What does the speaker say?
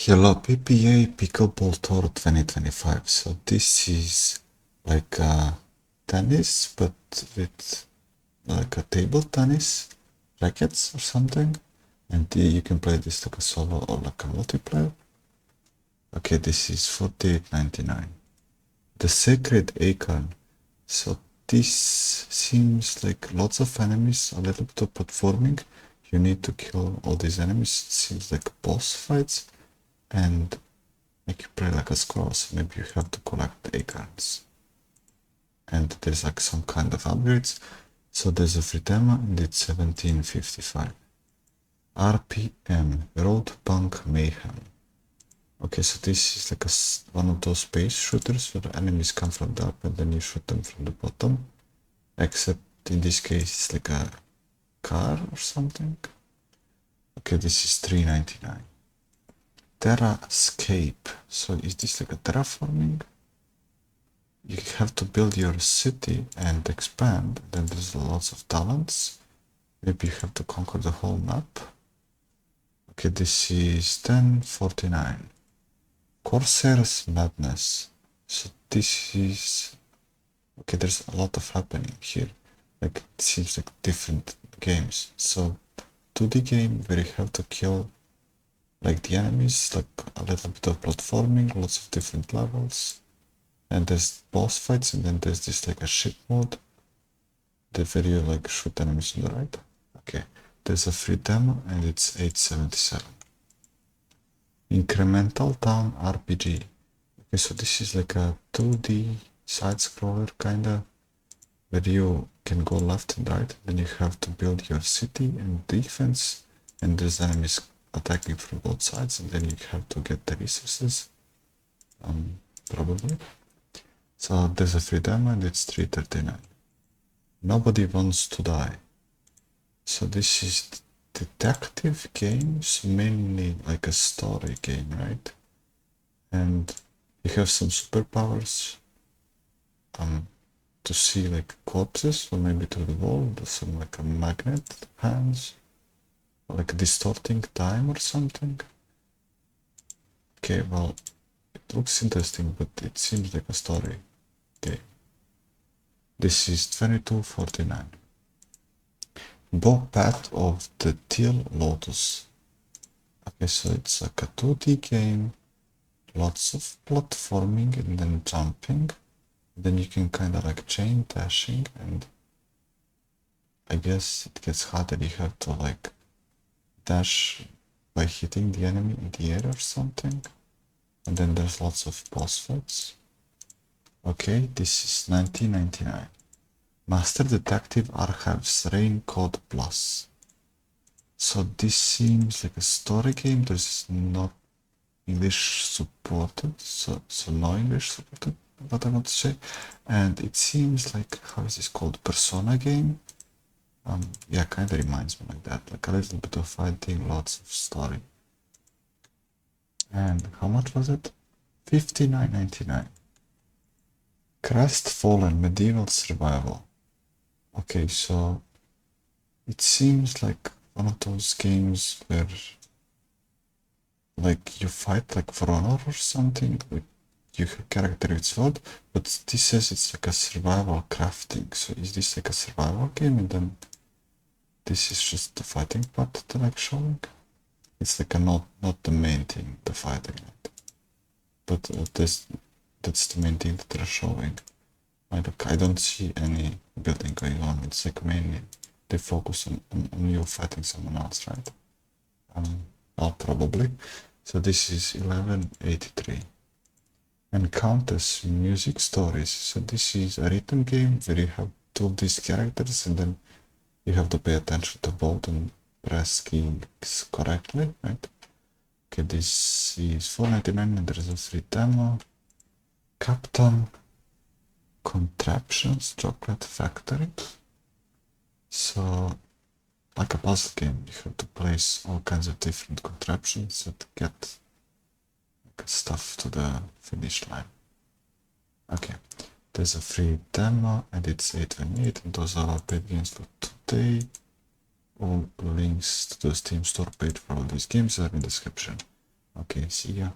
Hello, PPA Pickleball Tour 2025. So this is like tennis, but with like a table tennis rackets or something. And you can play this like a solo or like a multiplayer. Okay, this is $48.99. The Sacred Acorn. So this seems like lots of enemies, a little bit of platforming. You need to kill all these enemies. It seems like boss fights. And make you play like a scroll, so maybe you have to collect the acorns. And there's like some kind of upgrades. So there's a free demo and it's 1755. RPM, Road Punk Mayhem. Okay, so this is like one of those space shooters where the enemies come from the up and then you shoot them from the bottom. Except in this case it's like a car or something. Okay, this is $3.99. TerraScape. So is this like a terraforming? You have to build your city and expand. Then there's lots of talents. Maybe you have to conquer the whole map. Okay, this is 1049. Corsair's Madness. So this is okay. There's a lot of happening here. Like it seems like different games. So 2D game where you have to kill like the enemies, like a little bit of platforming, lots of different levels, and there's boss fights, and then there's this like a ship mode, where you like shoot enemies on the right. Okay, there's a free demo and it's $8.77. Incremental Town RPG. Okay, so this is like a 2D side scroller kinda, where you can go left and right, then you have to build your city and defense, and there's enemies attacking from both sides, and then you have to get the resources, probably. So there's a free demo and it's $3.39. Nobody Wants to Die. So this is detective games, mainly like a story game, right? And you have some superpowers to see like corpses, or maybe to the wall, some like a magnet hands, like distorting time or something. Okay, well, it looks interesting, but it seems like a story game. This is $22.49. Path of the Teal Lotus. Okay, so it's like a 2D game, lots of platforming and then jumping. Then you can kind of like chain dashing, and I guess it gets harder. You have to like dash by hitting the enemy in the air or something. And then there's lots of boss fights. Okay, this is $19.99. Master Detective Archives Rain Code Plus. So this seems like a story game. There's not English supported, so no English supported, what I want to say. And it seems like, how is this called? Persona game? Yeah, kind of reminds me like that. Like a little bit of fighting, lots of story. And how much was it? $59.99. Crestfallen Medieval Survival. Okay, so it seems like one of those games where like you fight like for honor or something, like you have character with sword, but this says it's like a survival crafting. So is this like a survival game, and then this is just the fighting part that they're like showing? It's like a not the main thing, the fighting, right? But that's the main thing that they're showing. I don't see any building going on. It's like mainly they focus on you fighting someone else, right? Well, probably. So this is $11.83. And Countess Music Stories. So this is a rhythm game where you have two of these characters, and then you have to pay attention to both and press keys correctly, right? Okay, this is $4.99 and there's a free demo. Captain Contraptions Chocolate Factory. So like a puzzle game, you have to place all kinds of different contraptions that get stuff to the finish line. Okay, there's a free demo and it's $8.28, and those are our paid games for today. All links to the Steam store page for all these games are in the description. Okay. Okay, see ya.